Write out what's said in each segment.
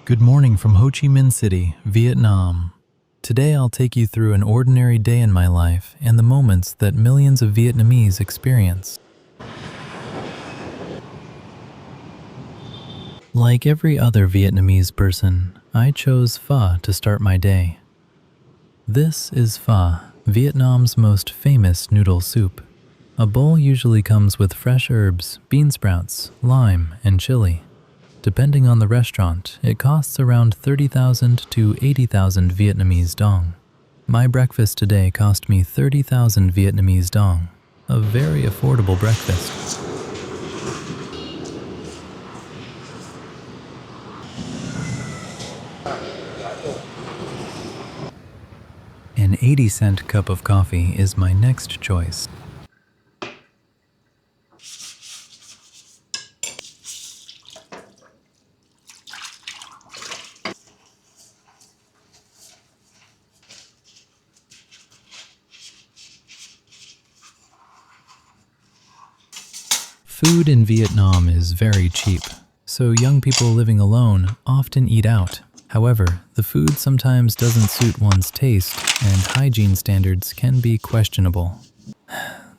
Good morning from Ho Chi Minh City, Vietnam. Today I'll take you through an ordinary day in my life and the moments that millions of Vietnamese experience. Like every other Vietnamese person, I chose pho to start my day. This is pho, Vietnam's most famous noodle soup. A bowl usually comes with fresh herbs, bean sprouts, lime, and chili. Depending on the restaurant, it costs around 30,000 to 80,000 Vietnamese dong. My breakfast today cost me 30,000 Vietnamese dong, a very affordable breakfast. An 80-cent cup of coffee is my next choice. Food in Vietnam is very cheap, so young people living alone often eat out. However, the food sometimes doesn't suit one's taste, and hygiene standards can be questionable.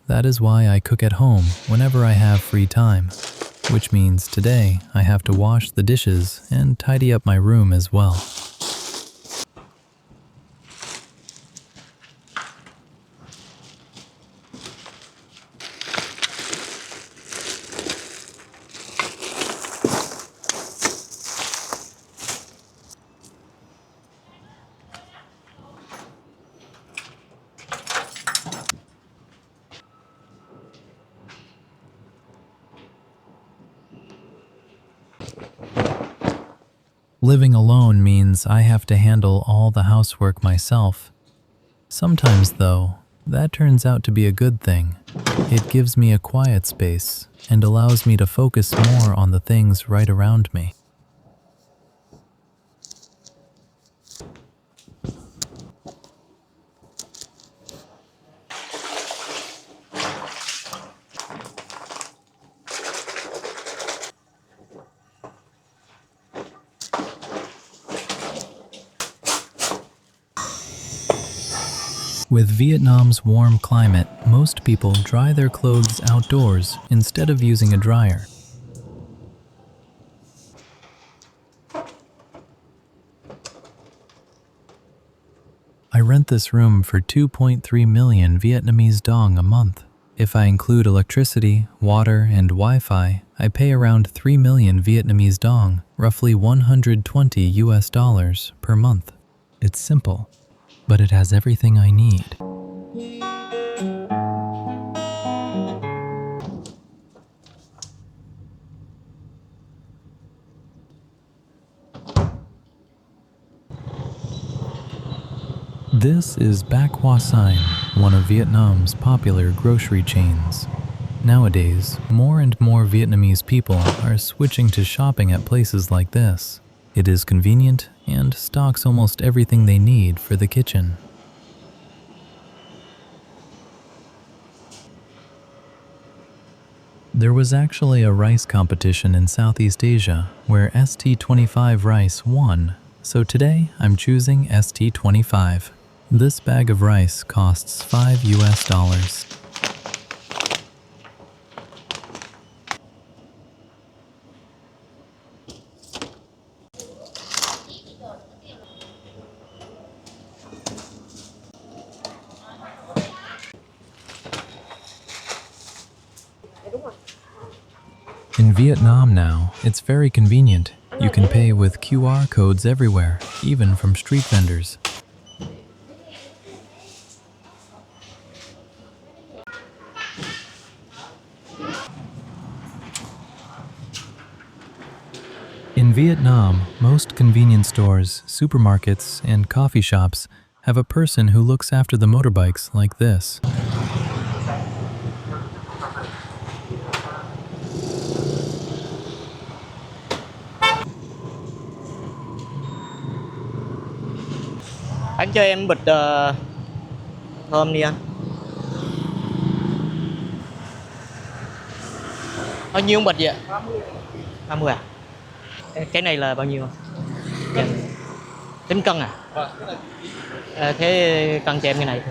That is why I cook at home whenever I have free time, which means today I have to wash the dishes and tidy up my room as well. Living alone means I have to handle all the housework myself. Sometimes, though, that turns out to be a good thing. It gives me a quiet space and allows me to focus more on the things right around me. With Vietnam's warm climate, most people dry their clothes outdoors instead of using a dryer. I rent this room for 2.3 million Vietnamese dong a month. If I include electricity, water, and Wi-Fi, I pay around 3 million Vietnamese dong, roughly $120 per month. It's simple, but it has everything I need. This is Bac Hoa Sign, one of Vietnam's popular grocery chains. Nowadays, more and more Vietnamese people are switching to shopping at places like this. It is convenient and stocks almost everything they need for the kitchen. There was actually a rice competition in Southeast Asia where ST25 rice won, so today I'm choosing ST25. This bag of rice costs $5. In Vietnam now, it's very convenient. You can pay with QR codes everywhere, even from street vendors. In Vietnam, most convenience stores, supermarkets, and coffee shops have a person who looks after the motorbikes like this. Anh cho em bịch thơm đi anh. Bao nhiêu bịch vậy? 30 à? Cái này là bao nhiêu? Dành tính cân à? Thế cân cho em cái này.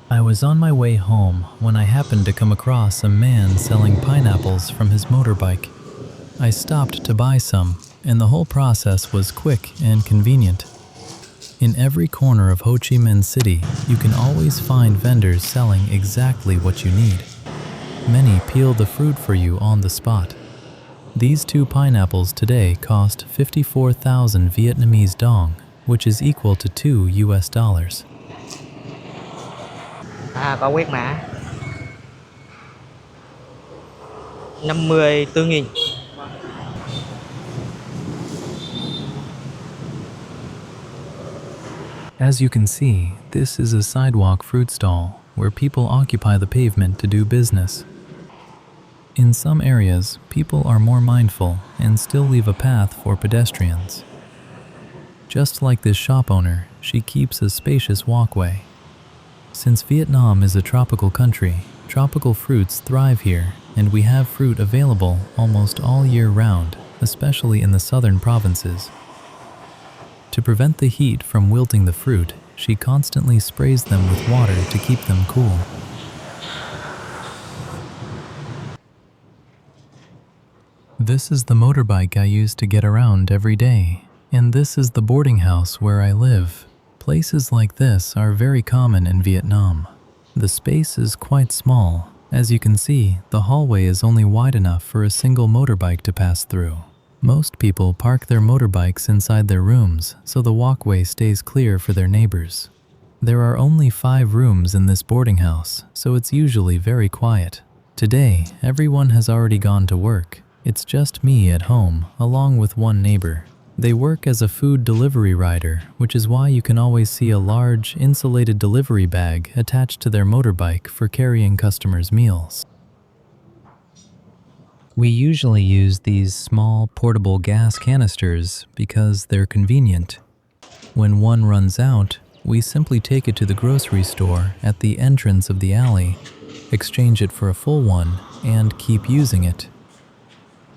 I was on my way home when I happened to come across a man selling pineapples from his motorbike. I stopped to buy some, and the whole process was quick and convenient. In every corner of Ho Chi Minh City, you can always find vendors selling exactly what you need. Many peel the fruit for you on the spot. These 2 pineapples today cost 54,000 Vietnamese dong, which is equal to $2. Có quét mã 54.000. As you can see, this is a sidewalk fruit stall where people occupy the pavement to do business. In some areas, people are more mindful and still leave a path for pedestrians. Just like this shop owner, she keeps a spacious walkway. Since Vietnam is a tropical country, tropical fruits thrive here, and we have fruit available almost all year round, especially in the southern provinces. To prevent the heat from wilting the fruit, she constantly sprays them with water to keep them cool. This is the motorbike I use to get around every day, and this is the boarding house where I live. Places like this are very common in Vietnam. The space is quite small. As you can see, the hallway is only wide enough for a single motorbike to pass through. Most people park their motorbikes inside their rooms, so the walkway stays clear for their neighbors. There are only 5 rooms in this boarding house, so it's usually very quiet. Today, everyone has already gone to work. It's just me at home, along with one neighbor. They work as a food delivery rider, which is why you can always see a large, insulated delivery bag attached to their motorbike for carrying customers' meals. We usually use these small, portable gas canisters because they're convenient. When one runs out, we simply take it to the grocery store at the entrance of the alley, exchange it for a full one, and keep using it.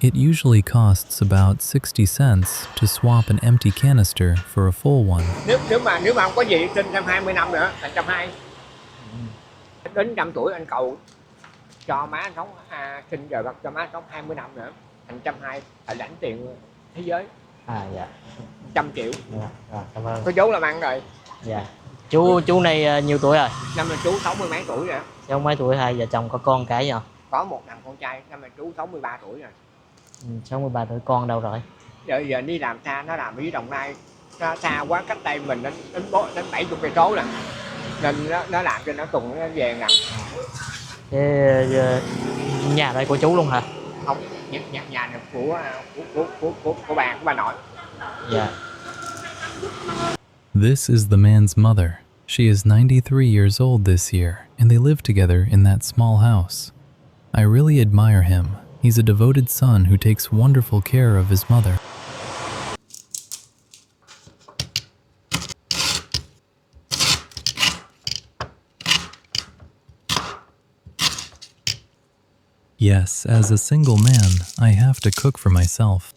It usually costs about 60 cents to swap an empty canister for a full one. Nếu mà không có gì sinh thêm 20 năm nữa thành 120. Đến 100 tuổi anh cầu cho má anh sống sinh giờ cho má sống 20 năm nữa thành 120 phải lãnh tiền thế giới. Dạ. 100 triệu. Rồi, cảm ơn. Có vốn làm ăn rồi. Dạ. Chú này nhiêu tuổi rồi? Năm nay chú 60 mấy tuổi rồi. 60 mấy tuổi, hai vợ chồng có con cái gì không? Có một thằng con trai, năm nay chú 63 tuổi rồi. 63 tuổi, con đâu rồi? Giờ đi làm xa, nó làm ở dưới Đồng Nai, nó xa quá, cách đây mình đến 70 cây số rồi, nên nó làm cho nó tuần nó về nè. Thế nhà đây của chú luôn hả? Không, nhà này của bà nội. Dạ. This is the man's mother. She is 93 years old this year, and they live together in that small house. I really admire him. He's a devoted son who takes wonderful care of his mother. Yes, as a single man, I have to cook for myself.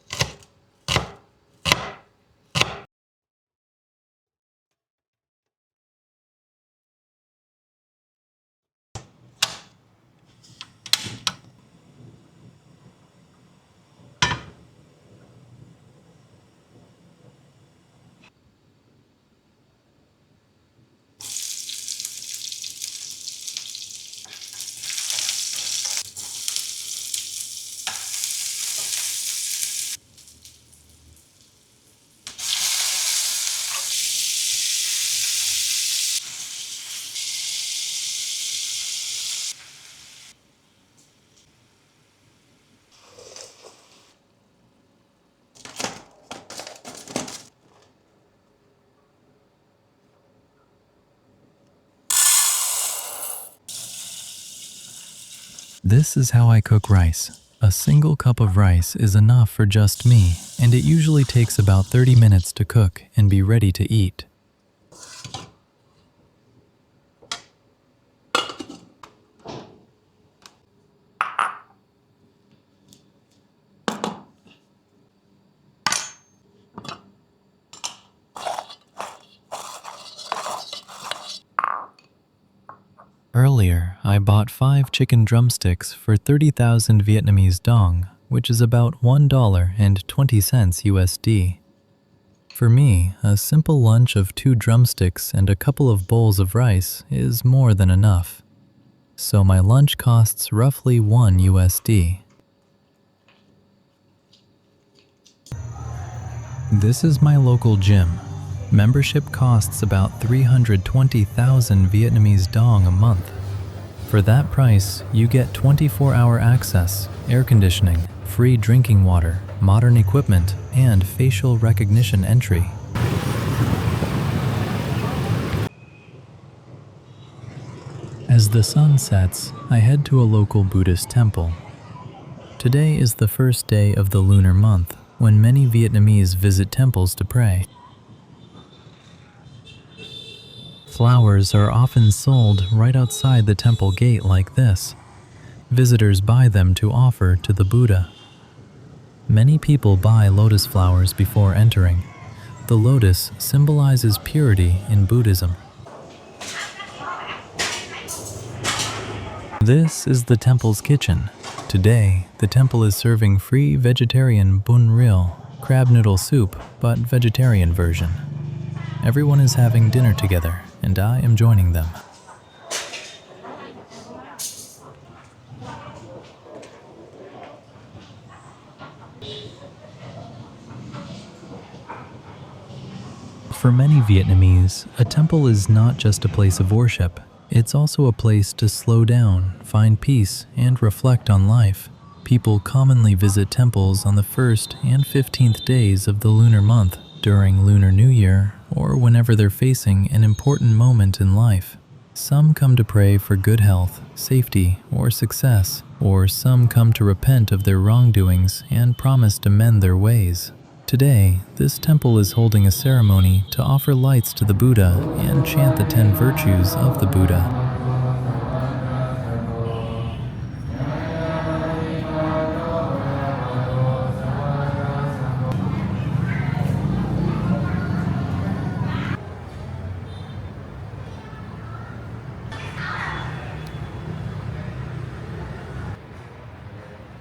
This is how I cook rice. A single cup of rice is enough for just me, and it usually takes about 30 minutes to cook and be ready to eat. Earlier, I bought 5 chicken drumsticks for 30,000 Vietnamese dong, which is about $1.20 USD. For me, a simple lunch of 2 drumsticks and a couple of bowls of rice is more than enough. So my lunch costs roughly 1 USD. This is my local gym. Membership costs about 320,000 Vietnamese dong a month. For that price, you get 24-hour access, air conditioning, free drinking water, modern equipment, and facial recognition entry. As the sun sets, I head to a local Buddhist temple. Today is the first day of the lunar month, when many Vietnamese visit temples to pray. Flowers are often sold right outside the temple gate like this. Visitors buy them to offer to the Buddha. Many people buy lotus flowers before entering. The lotus symbolizes purity in Buddhism. This is the temple's kitchen. Today, the temple is serving free vegetarian bun ril, crab noodle soup, but vegetarian version. Everyone is having dinner together, and I am joining them. For many Vietnamese, a temple is not just a place of worship. It's also a place to slow down, find peace, and reflect on life. People commonly visit temples on the 1st and 15th days of the lunar month, during Lunar New Year, or whenever they're facing an important moment in life. Some come to pray for good health, safety, or success, or some come to repent of their wrongdoings and promise to mend their ways. Today, this temple is holding a ceremony to offer lights to the Buddha and chant the 10 virtues of the Buddha.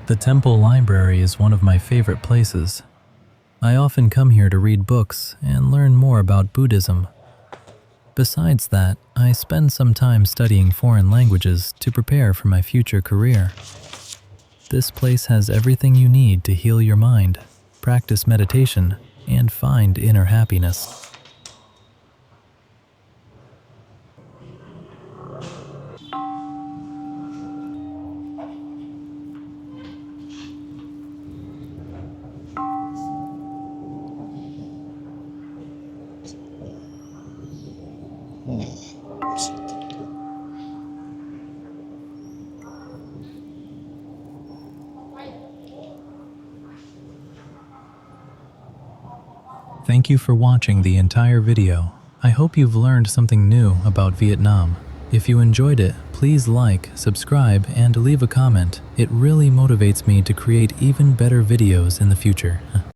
The temple library is one of my favorite places. I often come here to read books and learn more about Buddhism. Besides that, I spend some time studying foreign languages to prepare for my future career. This place has everything you need to heal your mind, practice meditation, and find inner happiness. Thank you for watching the entire video. I hope you've learned something new about Vietnam. If you enjoyed it, please like, subscribe, and leave a comment. It really motivates me to create even better videos in the future.